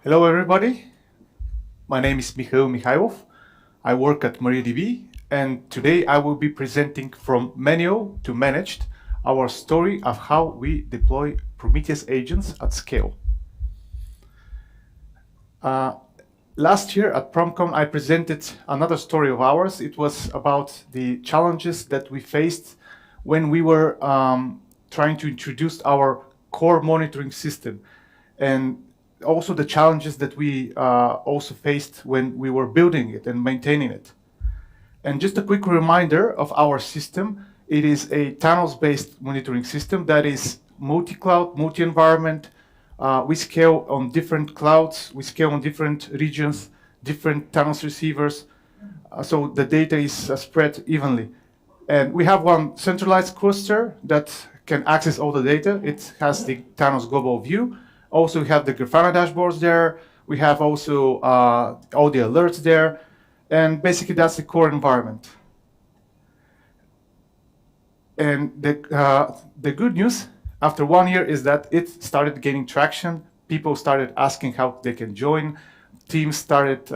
Hello, everybody. My name is Mihail Mihaylov. I work at MariaDB, and today I will be presenting from manual to managed our story of how we deploy Prometheus agents at scale. Last year at PromCon, I presented another story of ours. It was about the challenges that we faced when we were trying to introduce our core monitoring system, and also the challenges that we also faced when we were building it and maintaining it. And just a quick reminder of our system. It is a Thanos-based monitoring system that is multi-cloud, multi-environment. We scale on different clouds. We scale on different regions, different Thanos receivers. So the data is spread evenly. And we have one centralized cluster that can access all the data. It has the Thanos global view. Also, we have the Grafana dashboards there. We have also all the alerts there. And basically, that's the core environment. And the good news after 1 year is that it started gaining traction. People started asking how they can join. Teams started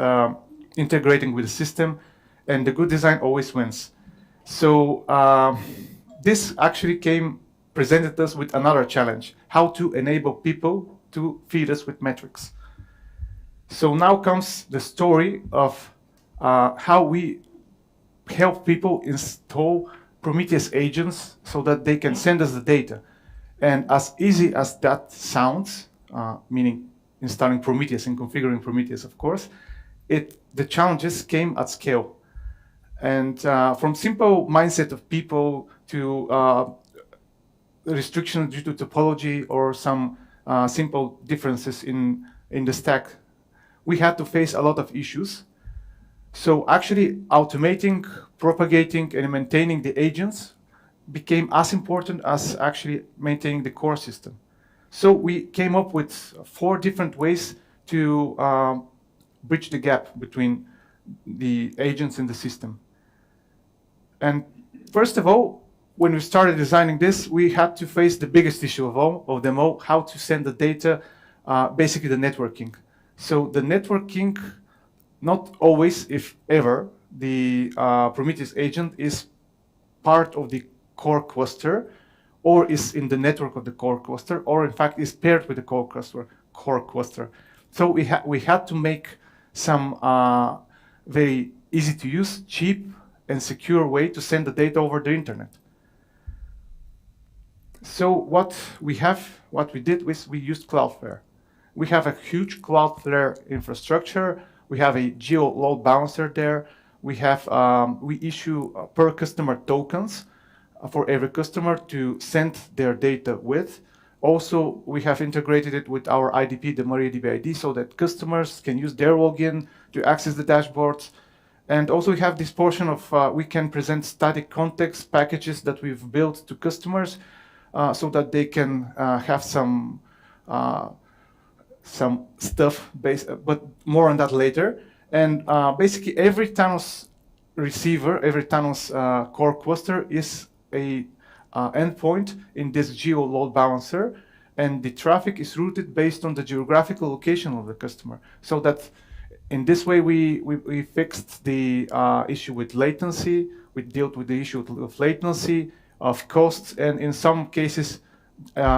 integrating with the system. And the good design always wins. So this actually presented us with another challenge: how to enable people to feed us with metrics. So now comes the story of how we help people install Prometheus agents so that they can send us the data. And as easy as that sounds, meaning installing Prometheus and configuring Prometheus, of course, the challenges came at scale. And from simple mindset of people to restrictions due to topology or some simple differences in the stack, we had to face a lot of issues. So actually automating, propagating, and maintaining the agents became as important as actually maintaining the core system. So we came up with 4 different ways to bridge the gap between the agents in the system. And first of all, when we started designing this, we had to face the biggest issue of them all, how to send the data, basically the networking. So the networking, not always, if ever, the Prometheus agent is part of the core cluster, or is in the network of the core cluster, or in fact is paired with the core cluster. So we had to make some very easy to use, cheap, and secure way to send the data over the internet. So what we did was we used Cloudflare. We have a huge Cloudflare infrastructure. We have a geo load balancer there. We issue per customer tokens for every customer to send their data with. Also, we have integrated it with our IDP, the MariaDB ID, so that customers can use their login to access the dashboards. And also we have this portion of we can present static context packages that we've built to customers so that they can have some stuff based, but more on that later. And basically every Thanos receiver, every Thanos core cluster is a endpoint in this geo load balancer, and the traffic is routed based on the geographical location of the customer. So that in this way we fixed the issue with latency, we dealt with the issue of latency, of costs, and in some cases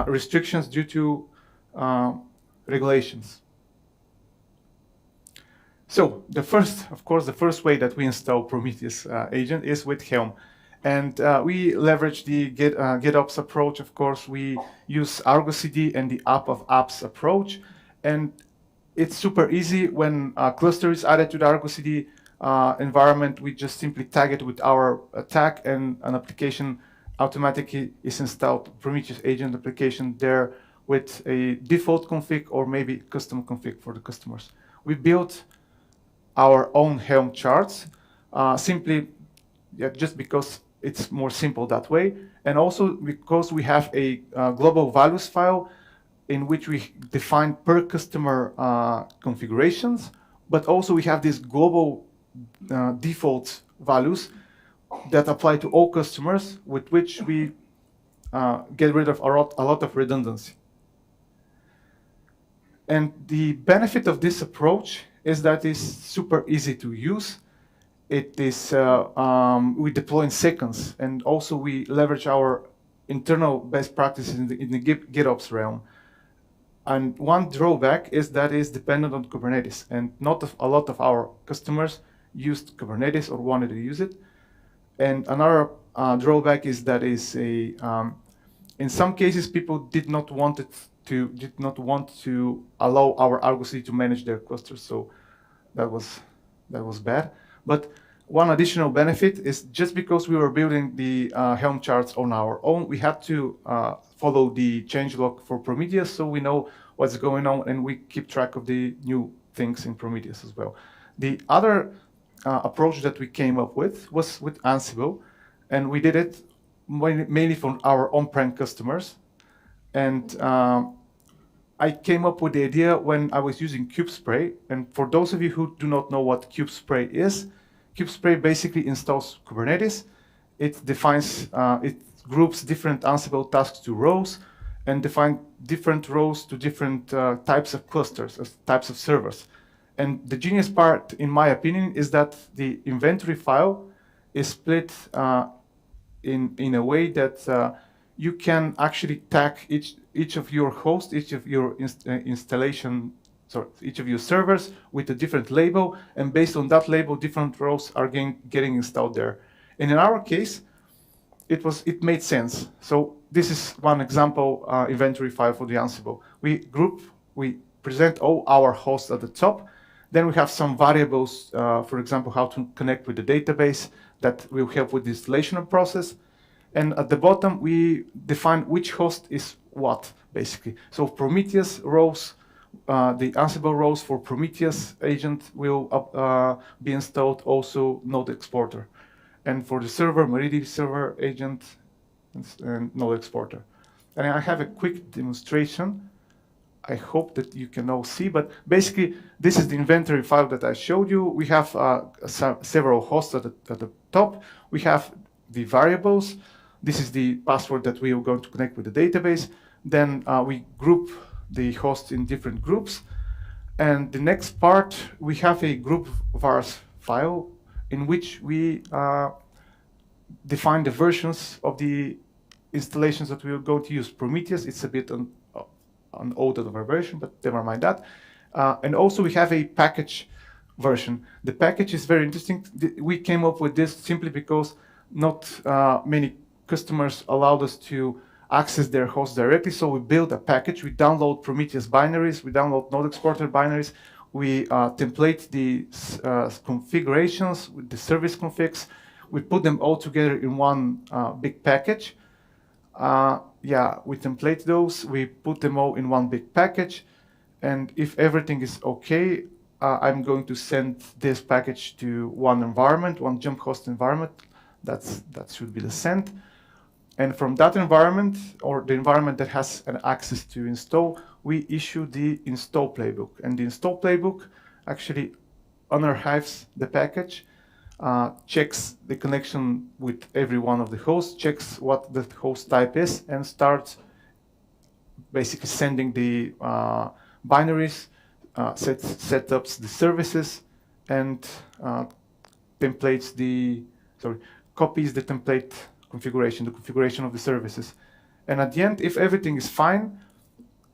restrictions due to regulations. So the first way that we install Prometheus agent is with Helm. And we leverage the GitOps approach. Of course, we use Argo CD and the app of apps approach. And it's super easy. When a cluster is added to the Argo CD environment, we just simply tag it with our tag, and an application automatically is installed, Prometheus agent application there with a default config or maybe custom config for the customers. We built our own Helm charts simply just because it's more simple that way, and also because we have a global values file in which we define per customer configurations, but also we have these global default values that apply to all customers, with which we get rid of a lot of redundancy. And the benefit of this approach is that it's super easy to use. It is, we deploy in seconds, and also we leverage our internal best practices in the GitOps realm. And one drawback is that it's dependent on Kubernetes, and not a lot of our customers used Kubernetes or wanted to use it. And another drawback is that in some cases people did not want to allow our Argo CD to manage their clusters, so that was bad. But one additional benefit is just because we were building the Helm charts on our own, we had to follow the changelog for Prometheus, so we know what's going on, and we keep track of the new things in Prometheus as well. The other approach that we came up with was with Ansible, and we did it mainly for our on-prem customers. And I came up with the idea when I was using KubeSpray. And for those of you who do not know what KubeSpray is, KubeSpray basically installs Kubernetes. It defines, it groups different Ansible tasks to rows, and define different rows to different types of clusters, types of servers. And the genius part, in my opinion, is that the inventory file is split in a way that you can actually tag each of your hosts, each of your each of your servers with a different label, and based on that label, different rows are getting installed there. And in our case, it made sense. So this is one example inventory file for the Ansible. We present all our hosts at the top. Then we have some variables, for example, how to connect with the database that will help with the installation process. And at the bottom, we define which host is what, basically. So Prometheus rows, the Ansible rows for Prometheus agent will be installed, also node exporter. And for the server, Meridian server agent and node exporter. And I have a quick demonstration. I hope that you can all see, but basically, this is the inventory file that I showed you. We have several hosts at the top. We have the variables. This is the password that we are going to connect with the database. Then we group the hosts in different groups. And the next part, we have a group vars file in which we define the versions of the installations that we are going to use. Prometheus, it's a bit an older version, but never mind that. And also we have a package version. The package is very interesting. We came up with this simply because not many customers allowed us to access their host directly, so we build a package. We download Prometheus binaries, we download node exporter binaries, we template the configurations with the service configs, we put them all together in one big package. We template those, we put them all in one big package, and if everything is okay, I'm going to send this package to one environment, one jump host environment. That should be the send. And from that environment, or the environment that has an access to install, we issue the install playbook. And the install playbook actually unarchives the package, checks the connection with every one of the hosts, checks what the host type is, and starts basically sending the binaries, setups the services, and copies the template configuration, the configuration of the services. And at the end, if everything is fine,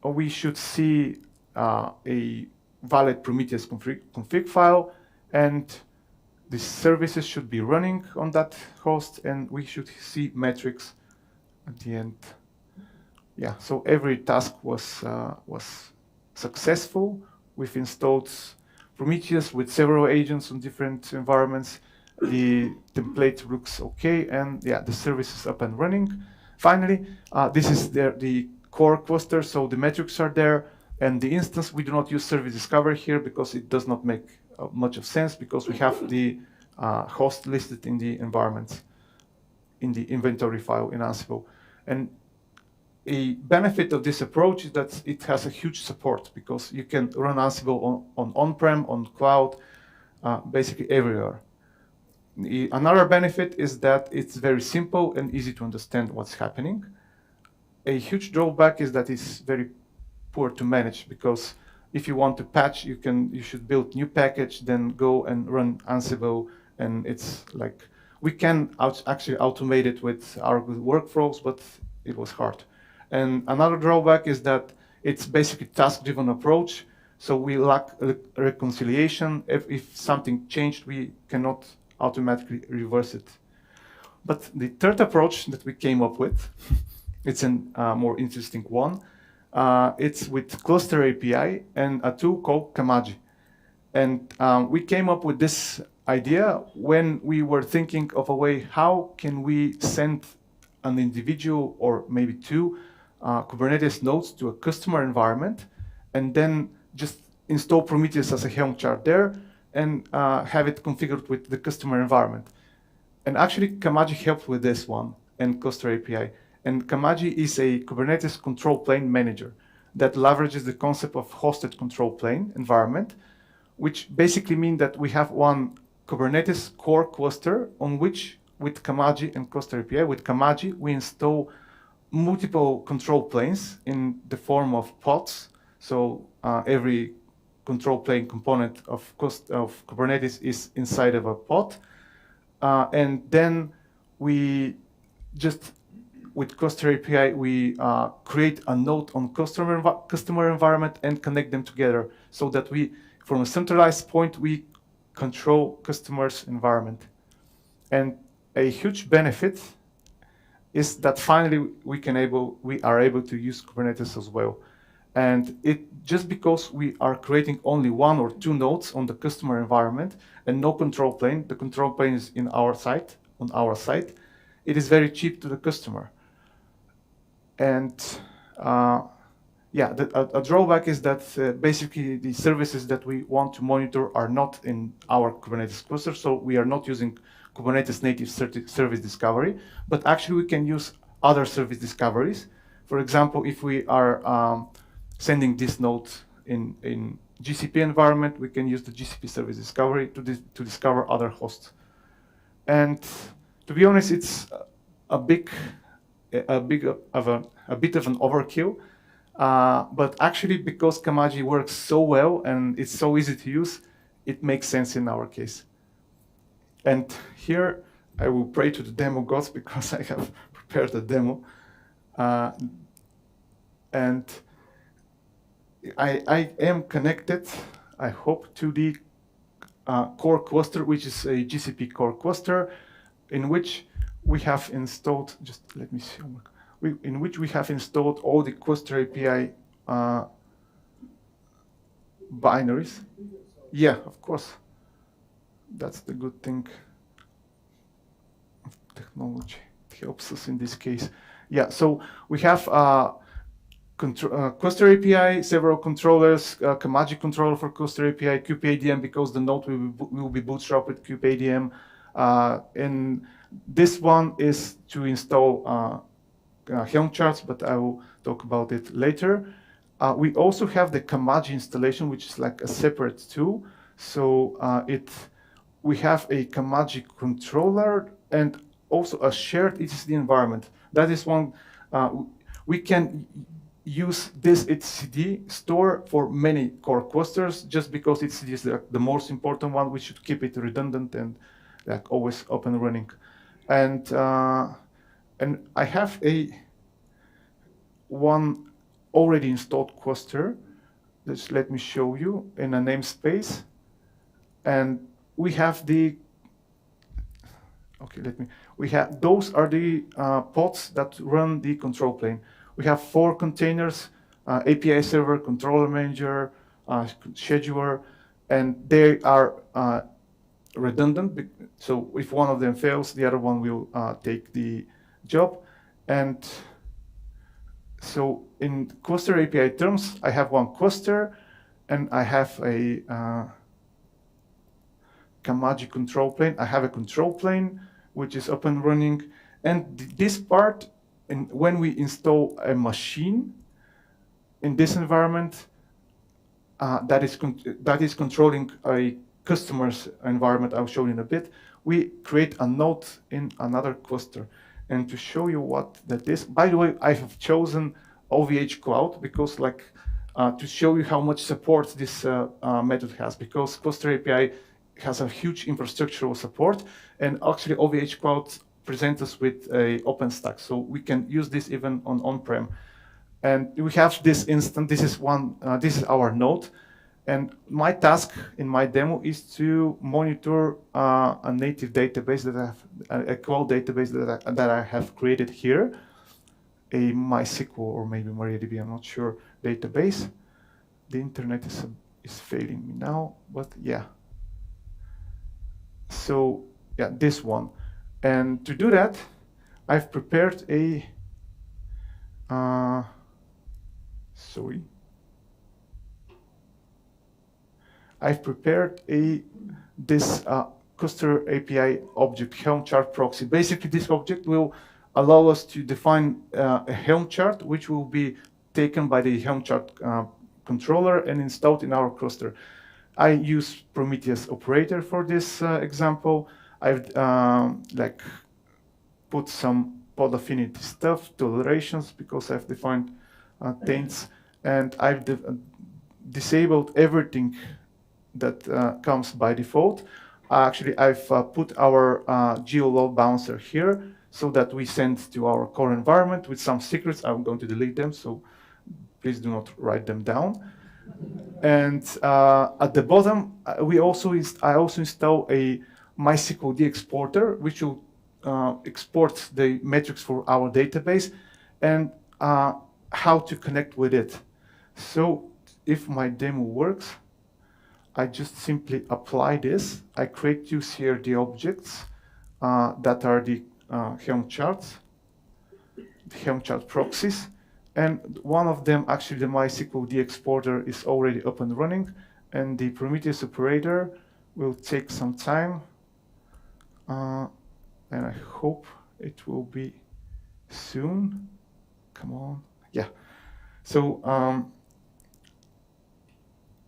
we should see a valid Prometheus config file, and the services should be running on that host, and we should see metrics at the end. Yeah, so every task was successful. We've installed Prometheus with several agents on different environments. The template looks okay, and yeah, the service is up and running. Finally, this is the core cluster, so the metrics are there, and the instance, we do not use service discovery here because it does not make much of sense, because we have the host listed in the environment, in the inventory file in Ansible. And a benefit of this approach is that it has a huge support, because you can run Ansible on-prem, on cloud, basically everywhere. Another benefit is that it's very simple and easy to understand what's happening. A huge drawback is that it's very poor to manage, because if you want to patch, you should build new package, then go and run Ansible, and it's like we can actually automate it with our good workflows, but it was hard. And another drawback is that it's basically task-driven approach, so we lack reconciliation. If something changed, we cannot automatically reverse it. But the third approach that we came up with, it's a more interesting one. It's with Cluster API and a tool called Kamaji. And we came up with this idea when we were thinking of a way, how can we send an individual or maybe two Kubernetes nodes to a customer environment, and then just install Prometheus as a Helm chart there and have it configured with the customer environment. And actually, Kamaji helped with this one and Cluster API. And Kamaji is a Kubernetes control plane manager that leverages the concept of hosted control plane environment, which basically means that we have one Kubernetes core cluster on which, with Kamaji and Cluster API, with Kamaji, we install multiple control planes in the form of pods. So every control plane component of Kubernetes is inside of a pod. And then we just, with Cluster API, we create a node on customer environment and connect them together so that we, from a centralized point, we control customer's environment. And a huge benefit is that finally we are able to use Kubernetes as well. And just because we are creating only one or two nodes on the customer environment and no control plane, the control plane is on our side, it is very cheap to the customer. And a drawback is that basically the services that we want to monitor are not in our Kubernetes cluster, so we are not using Kubernetes native service discovery, but actually we can use other service discoveries. For example, if we are sending this node in GCP environment, we can use the GCP service discovery to discover other hosts. And to be honest, it's a bit of an overkill, but actually because Kamaji works so well and it's so easy to use, it makes sense in our case. And here I will pray to the demo gods because I have prepared a demo. And I am connected, I hope, to the core cluster, which is a GCP core cluster, in which we have installed, just let me see, in which we have installed all the Cluster API binaries. Yeah, of course. That's the good thing of technology. It helps us in this case. Yeah, so we have Cluster API, several controllers, Kamaji controller for Cluster API, kubeadm, because the node will be bootstrapped with kubeadm. And this one is to install Helm charts, but I will talk about it later. We also have the Kamaji installation, which is like a separate tool. So we have a Kamaji controller and also a shared etcd environment. That is one, we can use this etcd store for many core clusters. Just because etcd is the most important one, we should keep it redundant and like always up and running. And I have one already installed cluster. Just let me show you in a namespace. And we have those are the pods that run the control plane. We have 4 containers, API server, controller manager, scheduler, and they are redundant. So if one of them fails, the other one will take the job. And so in cluster API terms, I have one cluster, and I have a Kamaji control plane. I have a control plane, which is up and running. And this part, when we install a machine in this environment, that is controlling a customer's environment, I'll show you in a bit, we create a node in another cluster. And to show you what that is, by the way, I have chosen OVH Cloud because to show you how much support this method has, because Cluster API has a huge infrastructural support, and actually OVH Cloud presents us with a OpenStack, so we can use this even on on-prem. And we have this instance. This is this is our node, and my task in my demo is to monitor a native database that I have, a cloud database that I have created here, a MySQL or maybe MariaDB, I'm not sure, database. The internet is failing me now, but yeah. So yeah, this one. And to do that, I've prepared a, I've prepared this Cluster API object, Helm chart proxy. Basically, this object will allow us to define a Helm chart, which will be taken by the Helm chart controller and installed in our cluster. I use Prometheus operator for this example. I've like put some pod affinity stuff, tolerations, because I've defined taints, and I've disabled everything that comes by default. Actually, I've put our geoload balancer here so that we send to our core environment with some secrets. I'm going to delete them, so please do not write them down. And at the bottom, I also install a MySQL exporter, which will export the metrics for our database and how to connect with it. So if my demo works, I just simply apply this. I create two CRD objects that are the Helm charts, the Helm chart proxies. And one of them, actually the MySQL exporter, is already up and running. And the Prometheus operator will take some time. And I hope it will be soon. Come on. Yeah. So,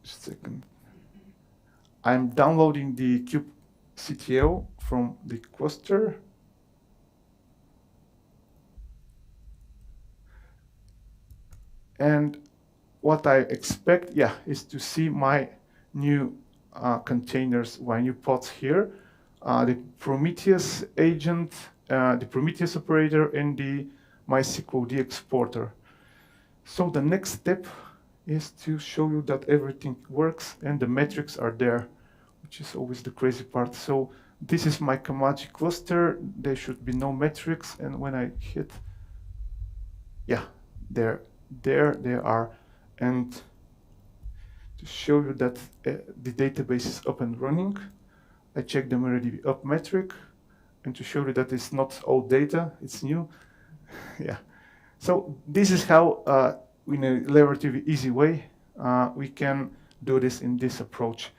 just a second. I'm downloading the kubectl from the cluster. And what I expect, is to see my new containers, my new pods here, the Prometheus agent, the Prometheus operator, and the MySQL exporter. So the next step is to show you that everything works and the metrics are there, which is always the crazy part. So this is my Kamachi cluster. There should be no metrics, and when I hit, there they are. And to show you that the database is up and running, I check the MariaDB up metric, and to show you that it's not old data, it's new. So this is how, in a relatively easy way, we can do this in this approach.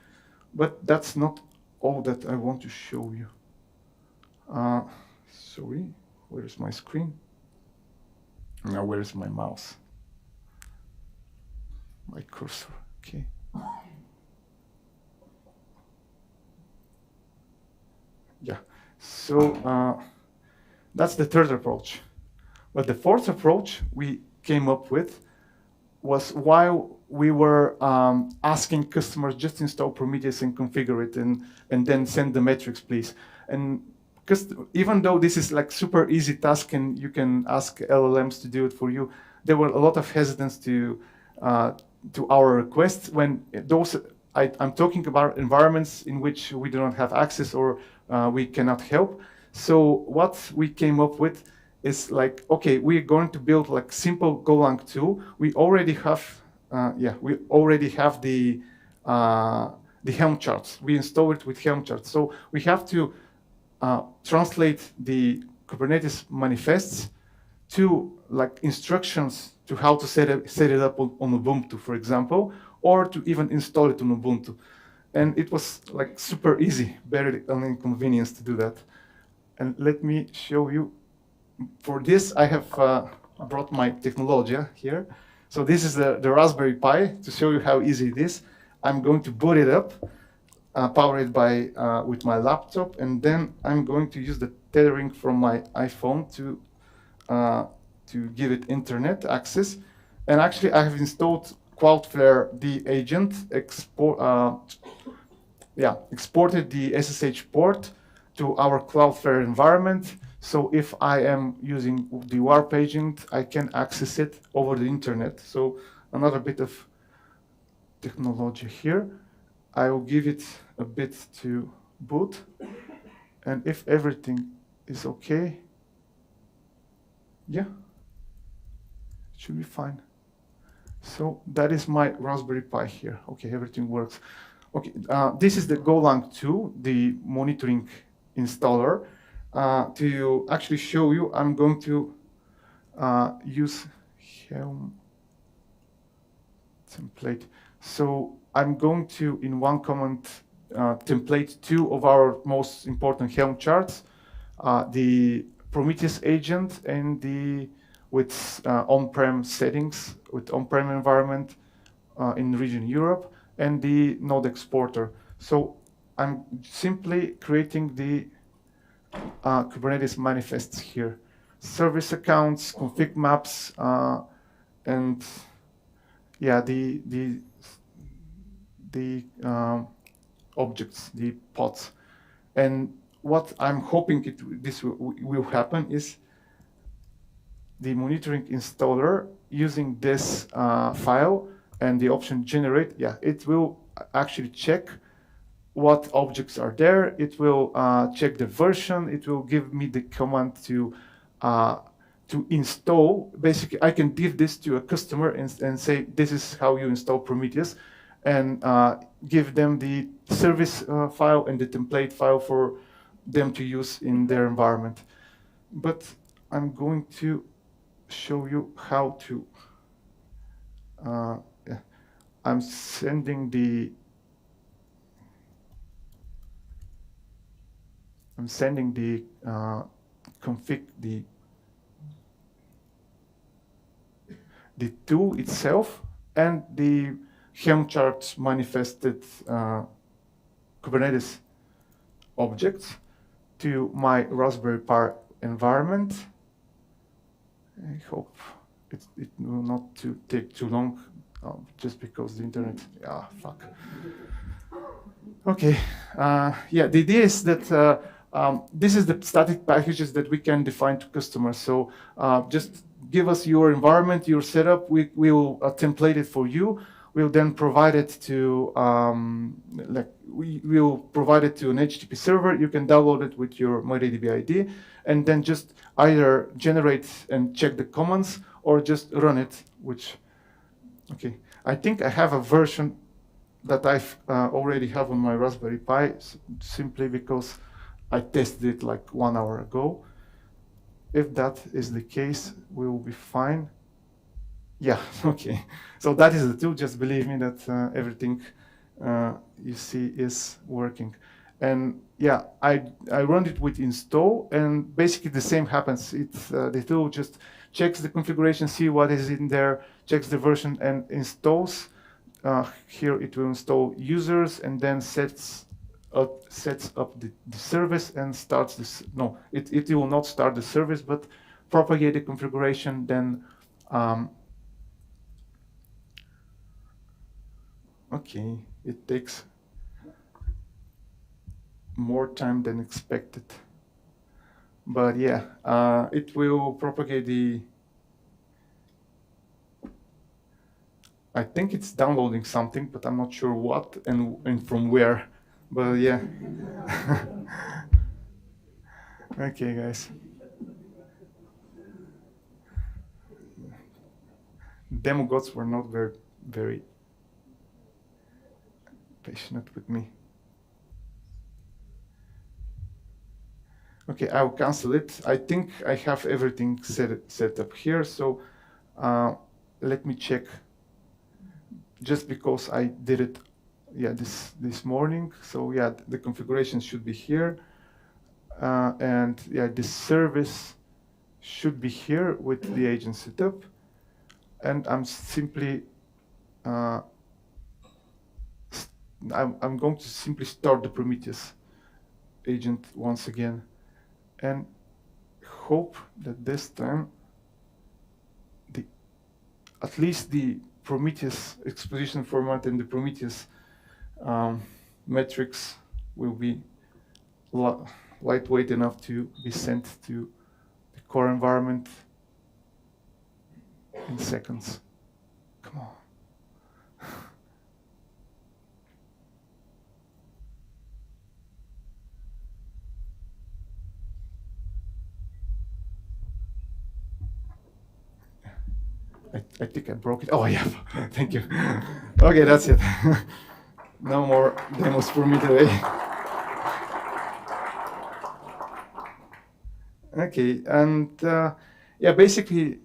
But that's not all that I want to show you. Sorry, where is my screen? Now where is my mouse? My cursor, okay. So that's the third approach. But the fourth approach we came up with was while we were asking customers just install Prometheus and configure it and then send the metrics, please. And because even though this is like super easy task and you can ask LLMs to do it for you, there were a lot of hesitance to our requests when those, I'm talking about environments in which we do not have access or we cannot help. So what we came up with is like, okay, we're going to build like simple Golang tool. We already have, the Helm charts. We install it with Helm charts. So we have to translate the Kubernetes manifests to like instructions to how to set it up on Ubuntu, for example, or to even install it on Ubuntu. And it was like super easy, very an inconvenience to do that. And let me show you. For this, I have brought my Technologia here. So this is the Raspberry Pi to show you how easy it is. I'm going to boot it up, power it with my laptop, and then I'm going to use the tethering from my iPhone to give it internet access. And actually, I have installed Cloudflare, the agent, exported the SSH port to our Cloudflare environment. So if I am using the warp agent, I can access it over the internet. So another bit of technology here. I will give it a bit to boot. And if everything is okay, yeah, it should be fine. So that is my Raspberry Pi here. Okay, everything works. Okay, this is the Golang 2, the monitoring installer. To actually show you, I'm going to use Helm template. So I'm going to, in one command, template two of our most important Helm charts, the Prometheus agent and the with on-prem settings, with on-prem environment in region Europe, and the node exporter. So I'm simply creating the Kubernetes manifests here. Service accounts, config maps, and yeah, the objects, the pods. And what I'm hoping this will happen is the monitoring installer using this file and the option generate, yeah, it will actually check what objects are there. It will check the version. It will give me the command to install. Basically, I can give this to a customer and say, this is how you install Prometheus, and give them the service file and the template file for them to use in their environment. But I'm going to show you how to. I'm sending the config, the tool itself and the Helm charts manifested Kubernetes objects to my Raspberry Pi environment. I hope it will not take too long, just because the internet, fuck. Okay, yeah, the idea is that this is the static packages that we can define to customers. So just give us your environment, your setup. We will template it for you. We'll then provide it to, we will provide it to an HTTP server. You can download it with your MariaDB ID, and then just either generate and check the commands or just run it, which, okay. I think I have a version that I've already have on my Raspberry Pi, simply because I tested it like 1 hour ago. If that is the case, we will be fine. Yeah, okay. So that is the tool. Just believe me that everything you see is working. And yeah, I run it with install, and basically the same happens. The tool just checks the configuration, see what is in there, checks the version, and installs. Here it will install users, and then sets up the service and starts this. No, it will not start the service, but propagate the configuration. Then, okay, it takes more time than expected. But yeah, it will propagate the. I think it's downloading something, but I'm not sure what and from where. But yeah. Okay, guys. Demigods were not very patient with me. Okay, I'll cancel it. I think I have everything set up here. So let me check. Just because I did it, yeah, this morning. So yeah, the configuration should be here, and yeah, the service should be here with the agent setup. And I'm simply, I'm going to simply start the Prometheus agent once again, and hope that this time, at least the Prometheus exposition format and the Prometheus metrics will be lightweight enough to be sent to the core environment in seconds. Come on. I think I broke it. Oh, yeah. Thank you. Okay, that's it. No more demos for me today. Okay, and yeah, basically,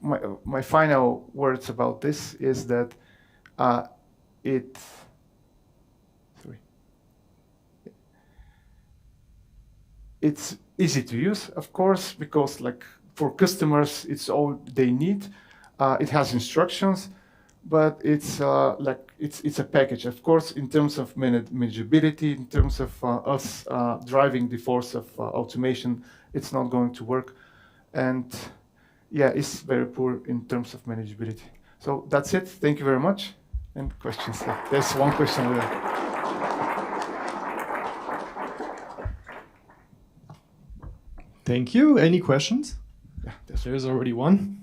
my final words about this is that it's easy to use, of course, because like for customers, it's all they need. It has instructions, but it's it's a package. Of course, in terms of manageability, in terms of us driving the force of automation, it's not going to work. And yeah, it's very poor in terms of manageability. So that's it. Thank you very much. And questions? There's one question there. Thank you. Any questions? Yeah, there's already one.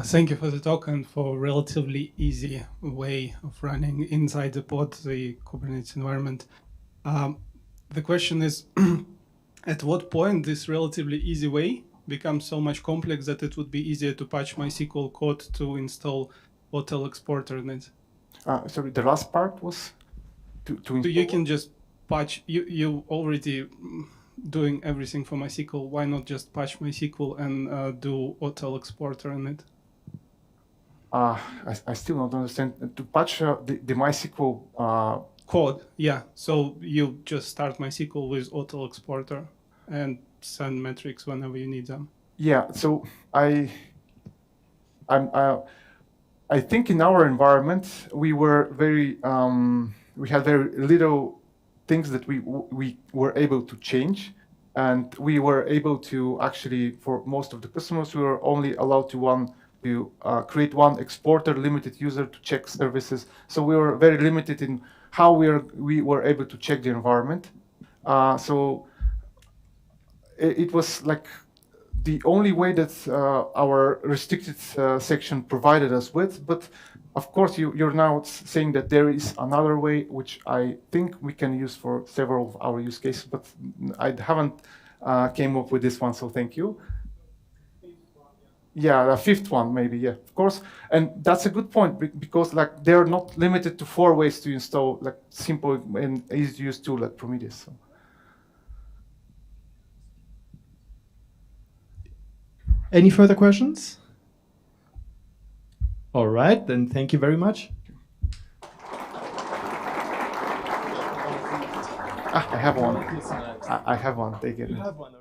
Thank you for the talk and for relatively easy way of running inside the pod, the Kubernetes environment. The question is, at what point this relatively easy way becomes so much complex that it would be easier to patch MySQL code to install hotel exporter in it? Sorry, the last part was to install. You can just patch, you already doing everything for MySQL. Why not just patch MySQL and do hotel exporter in it? I still don't understand. To patch the MySQL code, yeah. So you just start MySQL with hotel exporter and send metrics whenever you need them. Yeah. So I think in our environment we were very we had very little things that we were able to change, and we were able to actually, for most of the customers, we were only allowed to create one exporter, limited user to check services. So we were very limited in how we were able to check the environment. So it was like the only way that our restricted section provided us with. But of course, you're now saying that there is another way, which I think we can use for several of our use cases, but I haven't came up with this one, so thank you. Yeah, the fifth one, maybe, yeah, of course. And that's a good point, because like they're not limited to 4 ways to install like simple and easy to use tool like Prometheus. So. Any further questions? All right, then thank you very much. I have one. I have one. Take it. You have one.